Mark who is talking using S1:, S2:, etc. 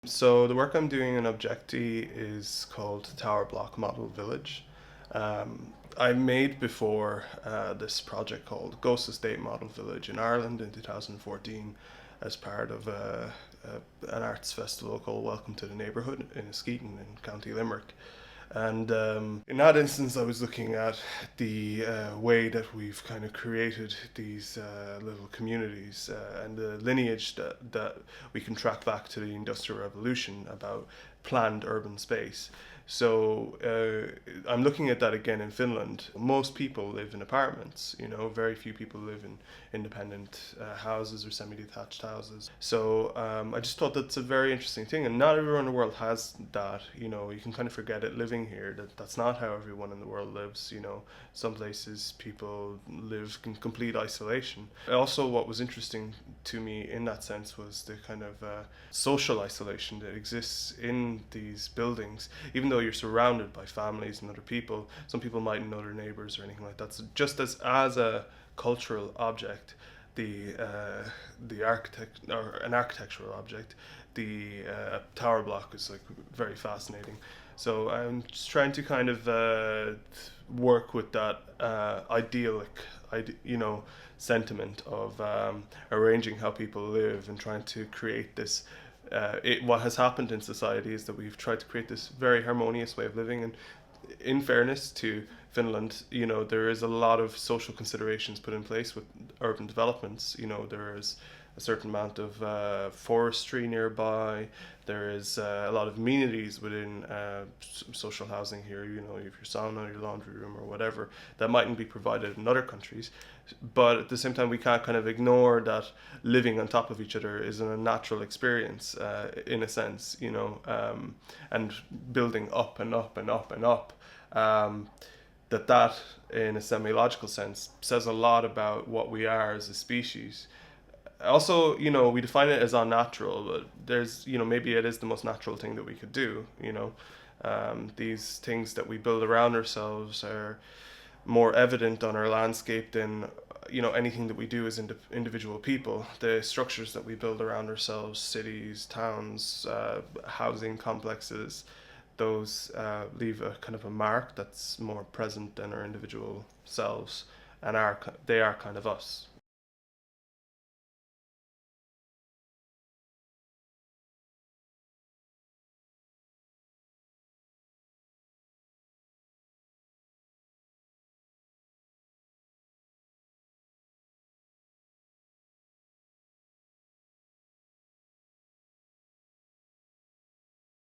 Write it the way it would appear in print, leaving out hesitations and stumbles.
S1: So the work I'm doing in Objekti is called Tower Block Model Village. I made before this project called Ghost Estate Model Village in Ireland in 2014 as part of an arts festival called Welcome to the Neighbourhood in Askeaton in County Limerick. And in that instance, I was looking at the way that we've kind of created these little communities and the lineage that we can track back to the Industrial Revolution about planned urban space. So I'm looking at that again in Finland. Most people live in apartments, very few people live in independent houses or semi-detached houses. So I just thought that's a very interesting thing, and not everyone in the world has that. You can kind of forget it living here, that's not how everyone in the world lives. Some places people live in complete isolation. Also, what was interesting to me in that sense was the kind of social isolation that exists in these buildings, even though you're surrounded by families and other people. Some people mightn't know their neighbors or anything like that. So just as a cultural object, the architect or an architectural object, the tower block is like very fascinating. So I'm just trying to kind of work with that idyllic, sentiment of arranging how people live and trying to create this. What has happened in society is that we've tried to create this very harmonious way of living, and in fairness to Finland, there is a lot of social considerations put in place with urban developments. There is a certain amount of forestry nearby. There is a lot of amenities within social housing here. You have your sauna, your laundry room, or whatever that mightn't be provided in other countries. But at the same time, we can't kind of ignore that living on top of each other is a natural experience, in a sense, and building up and up and up and up. That, in a semi-logical sense, says a lot about what we are as a species. Also, we define it as unnatural, but there's, maybe it is the most natural thing that we could do. These things that we build around ourselves are more evident on our landscape than anything that we do as individual people. The structures that we build around ourselves, cities, towns, housing complexes, those leave a kind of a mark that's more present than our individual selves, and they are kind of us.